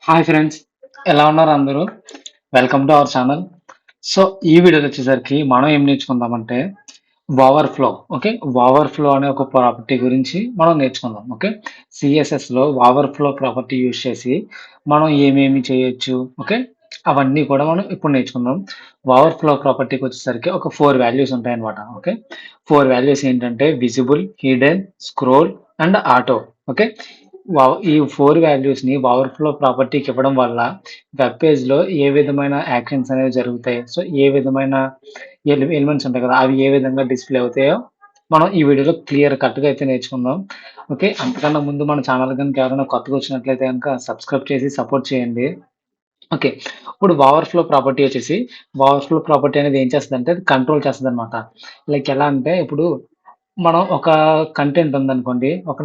Hi friends, ఎలా ఉన్నారు అందరూ? Welcome to our channel. So ఈ వీడియోలో వచ్చేసరికి మనం ఏం నేర్చుకుందామంటే ఓవర్‌ఫ్లో. ఓకే. ఓవర్‌ఫ్లో అనే ఒక ప్రాపర్టీ గురించి మనం నేర్చుకుందాం. ఓకే. CSSలో ఓవర్‌ఫ్లో ప్రాపర్టీ యూజ్ చేసి మనం ఏమేమి చేయొచ్చు. ఓకే. అవన్నీ కూడా మనం ఇప్పుడు నేర్చుకుందాం. ఓవర్‌ఫ్లో ప్రాపర్టీకి వచ్చేసరికి ఒక 4 వాల్యూస్ ఉంటాయన్నమాట. ఓకే. 4 వాల్యూస్ ఏంటంటే visible, hidden, scroll and auto. Okay. ఈ 4 వాల్యూస్‌ని ఓవర్‌ఫ్లో ప్రాపర్టీకి ఇవ్వడం వల్ల వెబ్ పేజ్‌లో ఏ విధమైన యాక్షన్స్ అనేవి జరుగుతాయి. సో, ఏ విధమైన ఎలిమెంట్స్ ఉంటాయి కదా! అవి ఏ విధంగా డిస్‌ప్లే అవుతాయో మనం ఈ వీడియోలో క్లియర్ కట్‌గా అయితే నేర్చుకుందాం. ఓకే. అంతకన్నా ముందు మన ఛానల్ గనుక ఎవరైనా కొత్తగా వచ్చినట్లయితే గనుక సబ్స్క్రైబ్ చేసి సపోర్ట్ చేయండి. ఓకే. ఇప్పుడు ఓవర్‌ఫ్లో ప్రాపర్టీ అనేది ఏం చేస్తదంటే అది కంట్రోల్ చేస్తదనమాట. లైక్ ఎలా అంటే ఇప్పుడు మనం ఒక కంటెంట్ ఉందనుకోండి. ఒక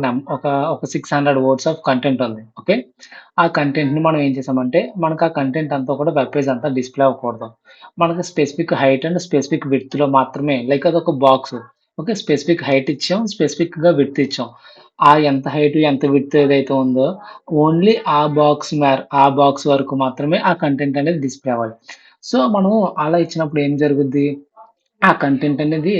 600 వర్డ్స్ ఆఫ్ కంటెంట్ ఉంది. ఓకే. ఆ కంటెంట్‌ని మనం ఏం చేసామంటే, మనకు ఆ కంటెంట్ అంతా కూడా వెబ్ పేజ్ అంతా డిస్‌ప్లే అవ్వకూడదు. మనకు స్పెసిఫిక్ హైట్ అండ్ స్పెసిఫిక్ విడ్త్‌లో మాత్రమే లైక్ అదొక బాక్స్. ఓకే. స్పెసిఫిక్ హైట్ ఇచ్చాం. స్పెసిఫిక్‌గా విడ్త్ ఇచ్చాం. ఆ ఎంత హైట్, ఎంత విడ్త్ ఏదైతే ఉందో ఓన్లీ ఆ బాక్స్ వరకు మాత్రమే ఆ కంటెంట్ అనేది డిస్‌ప్లే అవ్వాలి. సో, మనం అలా ఇచ్చినప్పుడు ఏం జరుగుద్ది? ఆ కంటెంట్ అనేది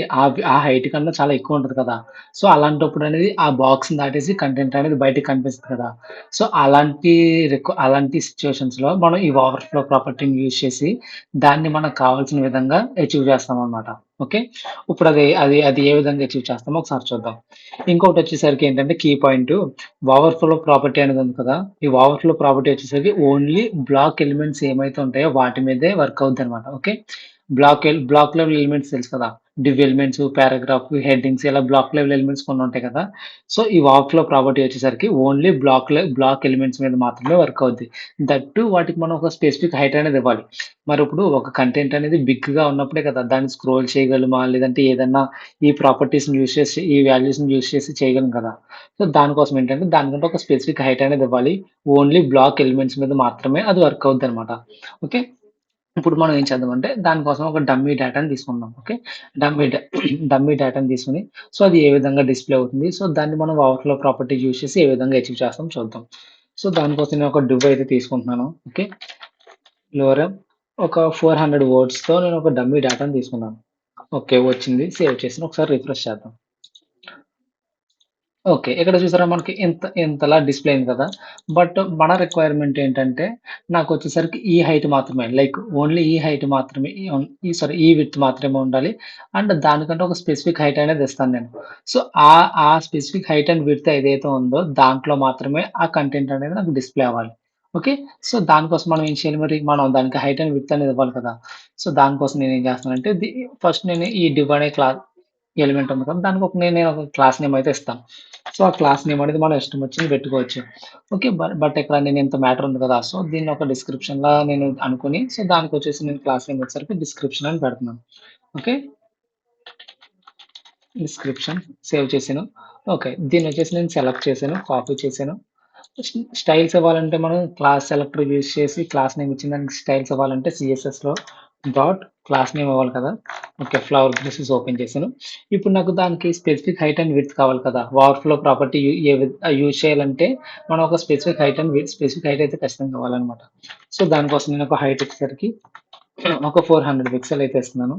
ఆ హైట్ కన్నా చాలా ఎక్కువ ఉంటది కదా! సో, అలాంటప్పుడు అనేది ఆ బాక్స్‌ని దాటేసి కంటెంట్ అనేది బయటకి కనిపిస్తది కదా! సో, అలాంటి సిట్యుయేషన్స్‌లో మనం ఈ ఓవర్‌ఫ్లో ప్రాపర్టీని యూజ్ చేసి దాన్ని మనకు కావాల్సిన విధంగా అచీవ్ చేస్తామనమాట. ఓకే. ఇప్పుడు అది ఏ విధంగా అచీవ్ చేస్తామో ఒకసారి చూద్దాం. ఇంకోటొచ్చేసరికి ఏంటంటే కీ పాయింటు ఓవర్‌ఫ్లో ప్రాపర్టీ అనేది ఉంది కదా! ఈ ఓవర్‌ఫ్లో ప్రాపర్టీ వచ్చేసరికి ఓన్లీ బ్లాక్ ఎలిమెంట్స్ ఏమైతే ఉంటాయో వాటి మీదే వర్క్ అవుద్దనమాట. ఓకే. బ్లాక్ లెవెల్ ఎలిమెంట్స్ తెలుసు కదా! డివ్ ఎలిమెంట్స్, పారాగ్రాఫ్, హెడ్డింగ్స్ ఇలా బ్లాక్ లెవెల్ ఎలిమెంట్స్ కొన్ని ఉంటాయి కదా! సో, ఈ ఓవర్‌ఫ్లో ప్రాపర్టీ వచ్చేసరికి ఓన్లీ బ్లాక్ ఎలిమెంట్స్ మీద మాత్రమే వర్క్ అవుద్ది. దట్ టూ వాటికి మనం ఒక స్పెసిఫిక్ హైట్ అనేది ఇవ్వాలి. మరిప్పుడు ఒక కంటెంట్ అనేది బిగ్‌గా ఉన్నప్పుడే కదా! దాన్ని స్క్రోల్ చేయగలమా? లేదంటే ఏదన్నా ఈ ప్రాపర్టీస్‌ని యూజ్ చేసి, ఈ వాల్యూస్‌ని యూజ్ చేసి చేయగలం కదా! సో, దానికోసం ఏంటంటే దానికంటే ఒక స్పెసిఫిక్ హైట్ అనేది ఇవ్వాలి. ఓన్లీ బ్లాక్ ఎలిమెంట్స్ మీద మాత్రమే అది వర్క్ అవుద్దనమాట. ఓకే. ఇప్పుడు మనం ఏం చేద్దామంటే దానికోసం ఒక డమ్మీ డేటాని తీసుకుందాం. ఓకే. డమ్మీ డా డమ్మీ డేటాని తీసుకొని సో, అది ఏ విధంగా డిస్‌ప్లే అవుతుంది. సో, దాన్ని మనం ఓవర్‌ఫ్లో ప్రాపర్టీ యూజ్ చేసి ఏ విధంగా అచీవ్ చేస్తాం చూద్దాం. సో, దానికోసం నేను ఒక డివ్ అయితే తీసుకుంటున్నాను. ఓకే. లోరం ఒక 400 వర్డ్స్‌తో నేను ఒక డమ్మీ డేటాని తీసుకున్నాను. ఓకే. వచ్చింది. సేవ్ చేసాను. ఒకసారి రిఫ్రెష్ చేద్దాం. ఓకే. ఇక్కడ చూసారా మనకి ఇంతలా డిస్‌ప్లే అయింది కదా! బట్ మన రిక్వైర్మెంట్ ఏంటంటే, నాకొచ్చేసరికి ఈ హైట్ మాత్రమే. లైక్ ఓన్లీ ఈ హైట్ మాత్రమే ఈ విడ్త్ మాత్రమే ఉండాలి. అండ్ దానికంటే ఒక స్పెసిఫిక్ హైట్ అనేది ఇస్తాను నేను. సో, ఆ స్పెసిఫిక్ హైట్ అండ్ విడ్త్ ఏదైతే ఉందో దాంట్లో మాత్రమే ఆ కంటెంట్ అనేది నాకు డిస్‌ప్లే అవ్వాలి. ఓకే. సో, దానికోసం మనం ఏం చేయాలి మరి? మనం దానికి హైట్ అండ్ విడ్త్ అనేది ఇవ్వాలి కదా! సో, దానికోసం నేనేం చేస్తానంటే ఫస్ట్ నేను ఈ డివ్ అనే ఎలిమెంట్ ఉంది కదా! దానికి నేను ఒక క్లాస్ నేమ్ అయితే ఇస్తాను. సో, ఆ క్లాస్ నేమ్ అనేది మన ఇష్టం వచ్చింది పెట్టుకోవచ్చు. ఓకే. బట్ ఇక్కడ నేను ఇంత మ్యాటర్ ఉంది కదా! సో, దీన్ని ఒక డిస్క్రిప్షన్‌లా నేను అనుకోని సో, దానికొచ్చేసి నేను క్లాస్ నేమ్ వచ్చేసరికి డిస్క్రిప్షన్ అని పెడుతున్నాను. ఓకే. డిస్క్రిప్షన్ సేవ్ చేశాను. ఓకే. దీన్నొచ్చేసి నేను సెలెక్ట్ చేశాను. కాపీ చేశాను. స్టైల్స్ ఇవ్వాలంటే మనం క్లాస్ సెలెక్టర్ యూజ్ చేసి క్లాస్ నేమ్ ఇచ్చిన దానికి స్టైల్స్ ఇవ్వాలంటే CSSలో డాట్ క్లాస్ నేమ్ ఇవ్వాలి కదా! ఓకే. ఫ్లవర్ బ్రషెస్ ఓపెన్ చేశాను. ఇప్పుడు నాకు దానికి స్పెసిఫిక్ హైట్ అండ్ విడ్త్ కావాలి కదా! ఓవర్‌ఫ్లో ప్రాపర్టీ యూజ్ చేయాలంటే మనం ఒక స్పెసిఫిక్ హైట్ అయితే ఖచ్చితంగా కావాలనమాట. సో, దానికోసం నేను ఒక హైట్ వచ్చేసరికి ఒక 400 పిక్సెల్ అయితే ఇస్తున్నాను.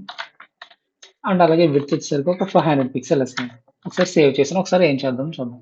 అండ్ అలాగే విడ్త్ వచ్చేసరికి ఒక 500 పిక్సెల్ ఇస్తున్నాను. ఒకసారి సేవ్ చేశాను. ఒకసారి ఏం చేద్దాం చూద్దాం.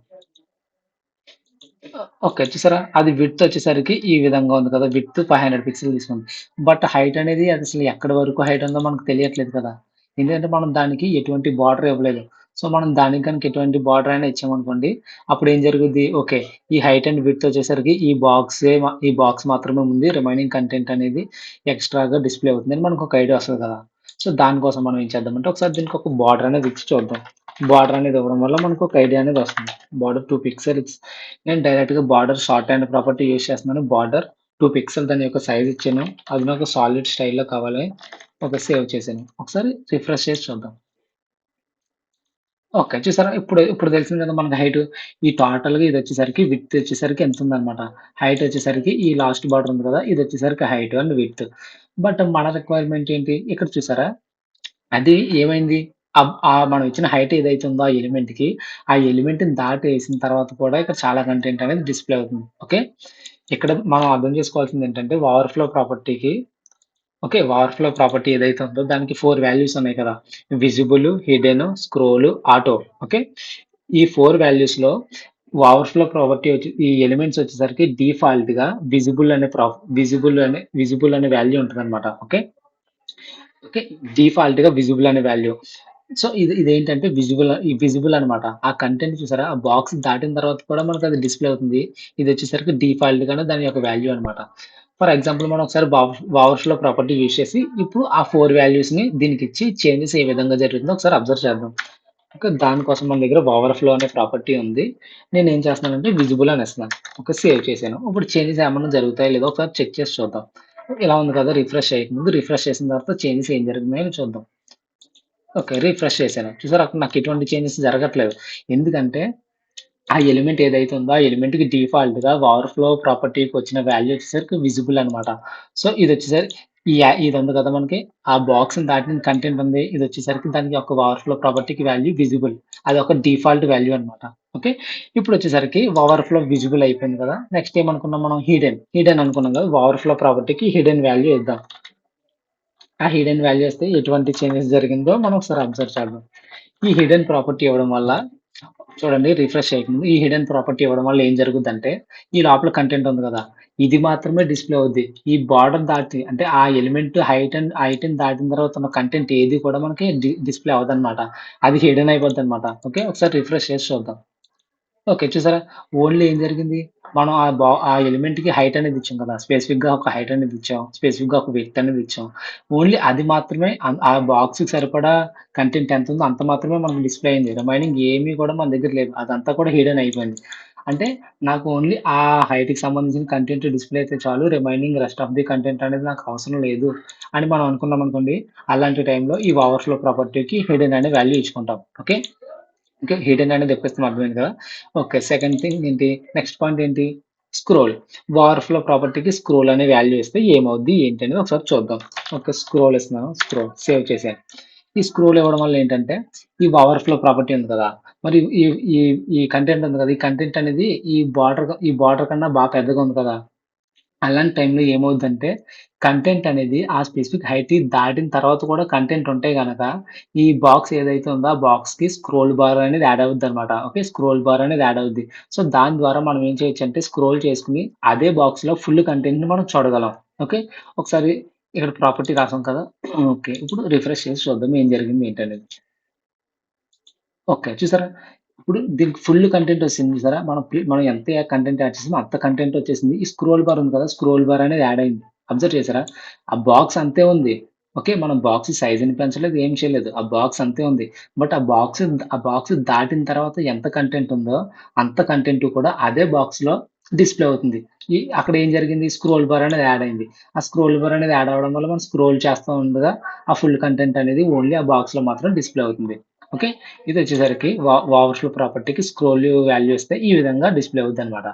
ఓకే. చూసారా? అది విడ్త్ వచ్చేసరికి ఈ విధంగా ఉంది కదా! విడ్త్ 500 పిక్సెల్ తీసుకుంది. బట్ హైట్ అనేది అదసలు ఎక్కడి వరకు హైట్ ఉందో మనకు తెలియట్లేదు కదా! ఎందుకంటే మనం దానికి ఎటువంటి బార్డర్ ఇవ్వలేదు. సో, మనం దానికి గనుక ఎటువంటి బార్డర్ అయినా ఇచ్చామనుకోండి, అప్పుడేం జరుగుద్ది? ఓకే. ఈ హైట్ అండ్ విడ్త్ వచ్చేసరికి ఈ బాక్స్ మాత్రమే ఉంది. రిమైనింగ్ కంటెంట్ అనేది ఎక్స్‌ట్రాగా డిస్‌ప్లే అవుతుందని మనకొక ఐడియా వస్తది కదా! సో, దానికోసం మనం ఏం చేద్దామంటే ఒకసారి దీనికి ఒక బార్డర్ అనేది ఇచ్చి చూద్దాం. బార్డర్ అనేది ఇవ్వడం వల్ల మనకొక ఐడియా అనేది వస్తుంది. బార్డర్ 2 పిక్సెల్స్ నేను డైరెక్ట్‌గా border short hand property use చేస్తున్నాను. బార్డర్ 2 పిక్సెల్ దాని యొక్క సైజ్ ఇచ్చాను. అది నాకు సాలిడ్ స్టైల్‌లో కావాలి. ఓకే. సేవ్ చేశాను. ఒకసారి రిఫ్రెష్ చేసి చూద్దాం. ఓకే. చూసారా? ఇప్పుడు తెలిసింది కదా మనకి హైటు. ఈ టోటల్‌గా ఇదొచ్చేసరికి విడ్త్ వచ్చేసరికి ఎంతుందనమాట. హైట్ వచ్చేసరికి ఈ లాస్ట్ బార్డర్ ఉంది కదా! ఇదొచ్చేసరికి హైట్ అండ్ విడ్త్. బట్ మన రిక్వైర్మెంట్ ఏంటి? ఇక్కడ చూసారా? అది ఏమైంది? మనం ఇచ్చిన హైట్ ఏదైతే ఉందో ఆ ఎలిమెంట్‌కి, ఆ ఎలిమెంట్‌ని దాటేసిన తర్వాత కూడా ఇక్కడ చాలా కంటెంట్ అనేది డిస్‌ప్లే అవుతుంది. ఓకే. ఇక్కడ మనం అర్థం చేసుకోవాల్సింది ఏంటంటే ఓవర్‌ఫ్లో ప్రాపర్టీకి ఓకే. ఓవర్‌ఫ్లో ప్రాపర్టీ ఏదైతే ఉందో దానికి 4 వాల్యూస్ ఉన్నాయి కదా! Visible, hidden, scroll, auto. Okay. ఈ 4 వాల్యూస్‌లో ఓవర్‌ఫ్లో ప్రాపర్టీ ఈ ఎలిమెంట్స్ వచ్చేసరికి డిఫాల్ట్‌గా విజిబుల్ అనే వాల్యూ ఉంటదన్నమాట. ఓకే. ఓకే. డిఫాల్ట్‌గా విజిబుల్ అనే వాల్యూ. సో, ఇదేంటంటే విజిబుల్ అనమాట. ఆ కంటెంట్ చూసారా? ఆ బాక్స్ దాటిన తర్వాత కూడా మనకది డిస్‌ప్లే అవుతుంది. ఇదొచ్చేసరికి డిఫాల్ట్‌గానే దాని యొక్క వాల్యూ అనమాట. ఫర్ ఎగ్జాంపుల్ మనం ఒకసారి ఓవర్‌ఫ్లో ప్రాపర్టీ యూజ్ చేసి ఇప్పుడు ఆ 4 వాల్యూస్‌ని దీనికిచ్చి చేంజెస్ ఏ విధంగా జరుగుతుందో ఒకసారి అబ్జర్వ్ చేద్దాం. ఓకే. దానికోసం మన దగ్గర ఓవర్‌ఫ్లో అనే ప్రాపర్టీ ఉంది. నేనేం చేస్తున్నానంటే విజిబుల్ అనేస్తున్నాను. ఓకే. సేవ్ చేశాను. ఇప్పుడు చేంజెస్ ఏమన్నా జరుగుతాయో లేదో ఒకసారి చెక్ చేసి చూద్దాం. ఇలా ఉంది కదా! రిఫ్రెష్ చేయకముందు రిఫ్రెష్ చేసిన తర్వాత చేంజెస్ ఏం జరుగుతున్నాయో చూద్దాం. ఓకే. రిఫ్రెష్ చేశాను. చూసారా అక్కడ నాకు ఎటువంటి చేంజెస్ జరగట్లేదు. ఎందుకంటే ఆ ఎలిమెంట్ ఏదైతే ఉందో ఆ ఎలిమెంట్‌కి డిఫాల్ట్‌గా ఓవర్‌ఫ్లో ప్రాపర్టీకి వచ్చిన వాల్యూ వచ్చేసరికి విజిబుల్ అనమాట. సో, ఇది ఉంది కదా! మనకి ఆ బాక్స్‌ని దాటిన కంటెంట్ ఉంది. ఇదొచ్చేసరికి దానికి యొక్క ఓవర్‌ఫ్లో ప్రాపర్టీకి వాల్యూ విజిబుల్. అదొక డిఫాల్ట్ వాల్యూ అనమాట. ఓకే. ఇప్పుడొచ్చేసరికి ఓవర్‌ఫ్లో విజిబుల్ అయిపోయింది కదా! నెక్స్ట్ ఏమనుకున్నాం మనం హిడెన్ అనుకున్నాం కదా! ఓవర్‌ఫ్లో ప్రాపర్టీకి హిడెన్ వాల్యూ ఇద్దాం. ఆ హిడెన్ వాల్యూ వస్తే ఎటువంటి చేంజెస్ జరిగిందో మనం ఒకసారి అబ్జర్వ్ చేద్దాం. ఈ హిడెన్ ప్రాపర్టీ ఇవ్వడం వల్ల చూడండి రిఫ్రెష్ చేయకముందు ఈ హిడెన్ ప్రాపర్టీ ఇవ్వడం వల్ల ఏం జరుగుద్దంటే, ఈ లోపల కంటెంట్ ఉంది కదా! ఇది మాత్రమే డిస్‌ప్లే అవుద్ది. ఈ బార్డర్ దాటి అంటే ఆ ఎలిమెంట్ హైట్‌ని దాటిన తర్వాత ఉన్న కంటెంట్ ఏది కూడా మనకి డిస్‌ప్లే అవ్వదన్నమాట. అది హిడెన్ అయిపోద్దన్నమాట. ఓకే. ఒకసారి రిఫ్రెష్ చేసి చూద్దాం. ఓకే. చూసారా? ఓన్లీ ఏం జరిగింది? మనం ఆ ఎలిమెంట్‌కి హైట్ అనేది ఇచ్చాం కదా! స్పెసిఫిక్‌గా ఒక హైట్ అనేది ఇచ్చాం. స్పెసిఫిక్‌గా ఒక విడ్త్ అనేది ఇచ్చాం. ఓన్లీ అది మాత్రమే ఆ బాక్స్‌కి సరిపడా కంటెంట్ ఎంతుందో అంత మాత్రమే మనకు డిస్‌ప్లే అయింది. రిమైనింగ్ ఏమి కూడా మన దగ్గర లేదు. అదంతా కూడా హిడెన్ అయిపోయింది. అంటే నాకు ఓన్లీ ఆ హైట్‌కి సంబంధించిన కంటెంట్ డిస్‌ప్లే అయితే చాలు. Remaining rest of the content అనేది నాకు అవసరం లేదు అని మనం అనుకున్నామనుకోండి. అలాంటి టైంలో ఈ ఓవర్‌ఫ్లో ప్రాపర్టీకి హిడెన్ అనే వాల్యూ ఇచ్చుకుంటాం. ఓకే. ఓకే. హిడెన్ అనేది ఎప్పేస్తాం అర్థమైంది కదా! ఓకే. సెకండ్ థింగ్ ఏంటి? నెక్స్ట్ పాయింట్ ఏంటి? స్క్రోల్. ఓవర్‌ఫ్లో ప్రాపర్టీకి స్క్రోల్ అనే వాల్యూ ఇస్తే ఏమవుద్ది? ఏంటి అనేది ఒకసారి చూద్దాం. ఓకే. స్క్రోల్ ఇస్తున్నాను. సేవ్ చేశాను. ఈ స్క్రోల్ ఇవ్వడం వల్ల ఏంటంటే, ఈ ఓవర్‌ఫ్లో ప్రాపర్టీ ఉంది కదా! మరి ఈ ఈ ఈ కంటెంట్ ఉంది కదా! ఈ కంటెంట్ అనేది ఈ బార్డర్ కన్నా బాగా పెద్దగా ఉంది కదా! అలాంటి టైంలో ఏమవుద్దంటే, కంటెంట్ అనేది ఆ స్పెసిఫిక్ హైట్‌ని దాటిన తర్వాత కూడా కంటెంట్ ఉంటే గనక, ఈ బాక్స్ ఏదైతే ఉందో, ఆ బాక్స్‌కి స్క్రోల్ బార్ అనేది యాడ్ అవుద్దనమాట. ఓకే. స్క్రోల్ బార్ అనేది యాడ్ అవుద్ది. సో, దాని ద్వారా మనం ఏం చేయొచ్చంటే, స్క్రోల్ చేసుకొని అదే బాక్స్‌లో ఫుల్ కంటెంట్‌ని మనం చూడగలం. ఓకే. ఒకసారి ఇక్కడ ప్రాపర్టీ రాసాం కదా! ఓకే. ఇప్పుడు రిఫ్రెష్ చేసి చూద్దాం ఏం జరిగింది ఏంటనేది. ఓకే. చూసారా? ఇప్పుడు దీనికి ఫుల్ కంటెంట్ ఒచ్చేసింది చూసారా? మనం ఎంత కంటెంట్ యాడ్ చేసామో అంత కంటెంట్ ఒచ్చేసింది. ఈ స్క్రోల్ బార్ ఉంది కదా! స్క్రోల్ బార్ అనేది యాడ్ అయింది. అబ్జర్వ్ చేసారా? ఆ బాక్స్ అంతే ఉంది. ఓకే. మనం బాక్స్ సైజ్‌ని పెంచలేదు, ఏం చేయలేదు. ఆ బాక్స్ అంతే ఉంది. బట్ ఆ బాక్స్ దాటిన తర్వాత ఎంత కంటెంట్ ఉందో, అంత కంటెంట్ కూడా అదే బాక్స్‌లో డిస్‌ప్లే అవుతుంది. అక్కడ ఏం జరిగింది? స్క్రోల్ బార్ అనేది యాడ్ అయింది. ఆ స్క్రోల్ బార్ అనేది యాడ్ అవ్వడం వల్ల మనం స్క్రోల్ చేస్తా ఉండగా, ఆ ఫుల్ కంటెంట్ అనేది ఓన్లీ ఆ బాక్స్‌లో మాత్రం డిస్‌ప్లే అవుతుంది. ఓకే. ఇదొచ్చేసరికి ఓవర్‌ఫ్లో ప్రాపర్టీకి స్క్రోల్ వాల్యూ ఇస్తే ఈ విధంగా డిస్‌ప్లే అవుద్దనమాట.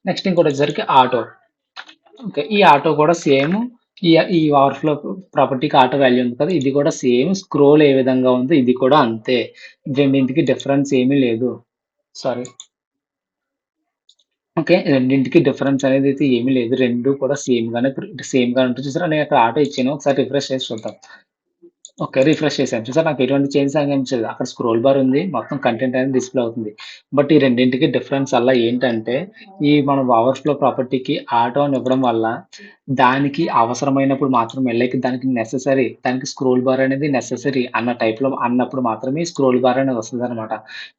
నెక్స్ట్ ఇంకోటొచ్చేసరికి ఆటో. ఓకే. ఈ ఆటో కూడా సేమ్ ఈ ఓవర్‌ఫ్లో ప్రాపర్టీకి ఆటో వాల్యూ ఉంది కదా! ఇది కూడా సేమ్ స్క్రోల్ ఏ విధంగా ఉందో ఇది కూడా అంతే. రెండింటికి డిఫరెన్స్ ఏమీ లేదు. సారీ. ఓకే. రెండింటికి డిఫరెన్స్ అనేదైతే ఏమీ లేదు. 2 కూడా సేమ్‌గానే ఉంటాయి. చూసారా నేను అక్కడ ఆటో ఇచ్చాను. ఒకసారి రిఫ్రెష్ చేసి చూద్దాం. ఓకే. రిఫ్రెష్ చేశాను. చూసారా నాకు ఎటువంటి చేంజెస్ కనిపించలేదు. అక్కడ స్క్రోల్ బార్ ఉంది. మొత్తం కంటెంట్ అనేది డిస్‌ప్లే అవుతుంది. బట్ ఈ రెండింటికి డిఫరెన్స్ అల్లా ఏంటంటే, మన ఓవర్‌ఫ్లో ప్రాపర్టీకి ఆటో అని ఇవ్వడం వల్ల, దానికి అవసరమైనప్పుడు మాత్రమే దానికి స్క్రోల్ బార్ అనేది నెసెసరీ అన్న టైప్‌లో అన్నప్పుడు మాత్రమే స్క్రోల్ బార్ అనేది వస్తదనమాట.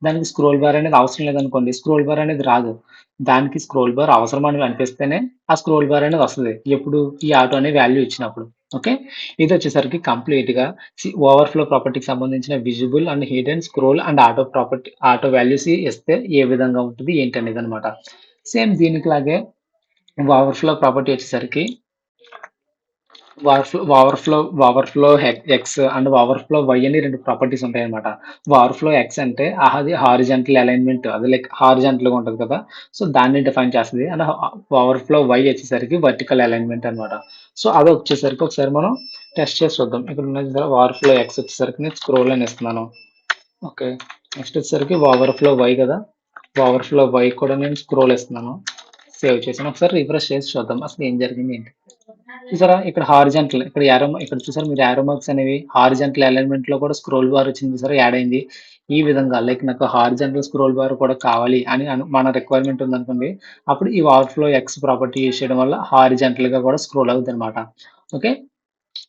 దానికి స్క్రోల్ బార్ అనేది అవసరం లేదనుకోండి, స్క్రోల్ బార్ అనేది రాదు. దానికి స్క్రోల్ బార్ అవసరమని అనిపిస్తేనే ఆ స్క్రోల్ బార్ అనేది వస్తది. ఎప్పుడు? ఈ ఆటో అనే వాల్యూ ఇచ్చినప్పుడు. ఓకే. ఇదొచ్చేసరికి కంప్లీట్‌గా ఓవర్‌ఫ్లో ప్రాపర్టీకి సంబంధించిన visible and hidden, scroll and auto values ఇస్తే ఏ విధంగా ఉంటది ఏంటనేదనమాట. సేమ్ దీనికిలాగే ఓవర్‌ఫ్లో ప్రాపర్టీ వచ్చేసరికి overflow overflow X and overflow Y అని 2 ప్రాపర్టీస్ ఉంటాయన్నమాట. ఓవర్‌ఫ్లో ఎక్స్ అంటే అది హారిజాంటల్ అలైన్‌మెంట్ అది లైక్ హారిజాంటల్‌గా ఉంటది కదా! సో, దాన్ని డిఫైన్ చేస్తది. అండ్ ఓవర్‌ఫ్లో వై వచ్చేసరికి వర్టికల్ అలైన్‌మెంట్ అన్నమాట. సో, అదొచ్చేసరికి ఒకసారి మనం టెస్ట్ చేసి చూద్దాం. ఇక్కడ ఉన్నది కదా! ఓవర్‌ఫ్లో ఎక్స్ వచ్చేసరికి నేను స్క్రోల్ అని ఇస్తున్నాను. ఓకే. నెక్స్ట్ వచ్చేసరికి ఓవర్‌ఫ్లో వై కదా! ఓవర్‌ఫ్లో వై కూడా నేను స్క్రోల్ ఇస్తున్నాను. సేవ్ చేశాను. ఒకసారి రిఫ్రెష్ చేసి చూద్దాం అసలు ఏం జరిగింది ఏంటి. చూసారా ఇక్కడ హారిజాంటల్ ఇక్కడ ఇక్కడ చూసారా మీరు యారో మార్క్స్ అనేవి హారిజాంటల్ అలైన్మెంట్ లో కూడా స్క్రోల్ బార్ వచ్చింది చూసారా యాడ్ అయింది. ఈ విధంగా లైక్ నాకు హారిజాంటల్ స్క్రోల్ బార్ కూడా కావాలి అని మన రిక్వైర్మెంట్ ఉందనుకోండి. అప్పుడు ఈ ఓవర్ఫ్లో ఎక్స్ ప్రాపర్టీ యూస్ చేయడం వల్ల హారిజాంటల్ గా కూడా స్క్రోల్ అవుతుంది అనమాట. ఓకే,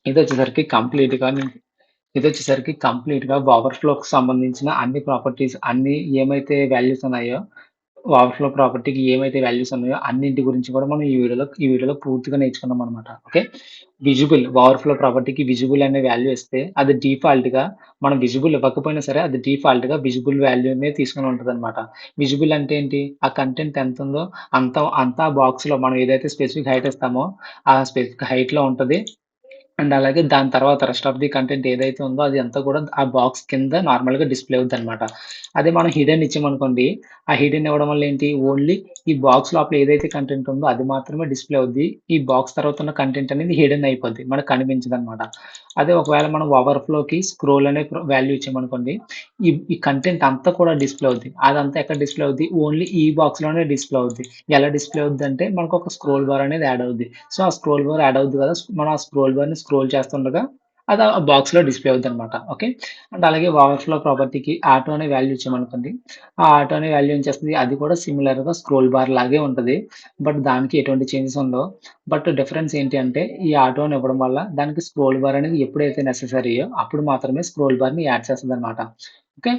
ఇది వచ్చేసరికి కంప్లీట్ గా ఇదొచ్చేసరికి కంప్లీట్‌గా ఓవర్‌ఫ్లోకి సంబంధించిన అన్ని ప్రాపర్టీస్ అన్నీ ఏమైతే వాల్యూస్ ఉన్నాయో, ఓవర్‌ఫ్లో ప్రాపర్టీకి ఏమైతే వాల్యూస్ ఉన్నాయో అన్నింటి గురించి కూడా మనం ఈ వీడియోలో పూర్తిగా నేర్చుకున్నామనమాట. ఓకే. ఓవర్‌ఫ్లో ప్రాపర్టీకి విజిబుల్ అనే వాల్యూ ఇస్తే అది డిఫాల్ట్‌గా మనం విజిబుల్ ఇవ్వకపోయినా సరే అది డిఫాల్ట్‌గా విజిబుల్ వాల్యూనే తీసుకొని ఉంటదనమాట. విజిబుల్ అంటే ఏంటి? ఆ కంటెంట్ ఎంతుందో అంతా బాక్స్‌లో మనం ఏదైతే స్పెసిఫిక్ హైట్ ఇస్తామో ఆ స్పెసిఫిక్ హైట్‌లో ఉంటది. అండ్ అలాగే దాని తర్వాత రెస్ట్ ఆఫ్ ది కంటెంట్ ఏదైతే ఉందో అది అంతా కూడా ఆ బాక్స్ కింద నార్మల్‌గా డిస్‌ప్లే అవుద్దనమాట. అదే మనం హిడెన్ ఇచ్చామనుకోండి, ఆ హిడెన్ ఇవ్వడం వల్ల ఏంటి ఓన్లీ ఈ బాక్స్ లోపల ఏదైతే కంటెంట్ ఉందో అది మాత్రమే డిస్‌ప్లే అవుద్ది. ఈ బాక్స్ తర్వాత ఉన్న కంటెంట్ అనేది హిడెన్ అయిపోద్ది. మనకు కనిపించదనమాట. అదే ఒకవేళ మనం ఓవర్‌ఫ్లోకి స్క్రోల్ అనే వాల్యూ ఇచ్చామనుకోండి, ఈ కంటెంట్ అంతా కూడా డిస్‌ప్లే అవుద్ది. అదంతా ఎక్కడ డిస్‌ప్లే అవుద్ది? ఓన్లీ ఈ బాక్స్‌లోనే డిస్‌ప్లే అవుద్ది. ఎలా డిస్‌ప్లే అవుద్దంటే మనకొక స్క్రోల్ బార్ అనేది యాడ్ అవుద్ది. సో, ఆ స్క్రోల్ బార్ యాడ్ అవుద్ది కదా! మనం ఆ స్క్రోల్ బార్‌ని స్క్రోల్ చేస్తుండగా అది ఆ బాక్స్‌లో డిస్‌ప్లే అవుద్దనమాట. ఓకే. అండ్ అలాగే ఓవర్‌ఫ్లో ప్రాపర్టీకి ఆటో అనే వాల్యూ ఇచ్చామనుకోండి. ఆ ఆటో అనే వాల్యూ ఏం చేస్తది? అది కూడా సిమిలర్‌గా స్క్రోల్ బార్ లాగే ఉంటది. బట్ దానికి ఎటువంటి చేంజెస్ ఉండవు. బట్ డిఫరెన్స్ ఏంటి అంటే ఈ ఆటో అని ఇవ్వడం వల్ల దానికి స్క్రోల్ బార్ అనేది ఎప్పుడైతే నెసెసరీయో అప్పుడు మాత్రమే స్క్రోల్ బార్‌ని యాడ్ చేస్తదనమాట. ఓకే.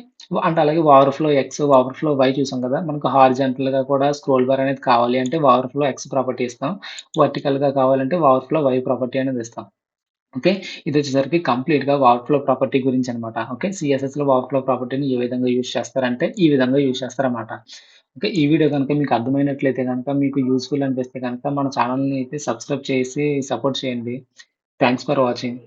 అంటే అలాగే ఓవర్‌ఫ్లో ఎక్స్, ఓవర్‌ఫ్లో వై చూసాం కదా! మనకు హారిజాంటల్‌గా కూడా స్క్రోల్ బార్ అనేది కావాలి అంటే ఓవర్‌ఫ్లో ఎక్స్ ప్రాపర్టీ ఇస్తాం. వర్టికల్‌గా కావాలంటే ఓవర్‌ఫ్లో వై ప్రాపర్టీ అనేది ఇస్తాం. ఓకే. ఇదొచ్చేసరికి కంప్లీట్‌గా ఓవర్‌ఫ్లో ప్రాపర్టీ గురించనమాట. ఓకే. సీఎస్ఎస్‌లో ఓవర్‌ఫ్లో ప్రాపర్టీని ఏ విధంగా యూజ్ చేస్తారంటే, ఈ విధంగా యూజ్ చేస్తారనమాట. ఓకే. ఈ వీడియో గనుక మీకు అర్థమైనట్లయితే గనక, మీకు యూజ్‌ఫుల్ అనిపిస్తే గనక మన ఛానెల్‌ని అయితే సబ్స్క్రైబ్ చేసి సపోర్ట్ చేయండి. Thanks for watching.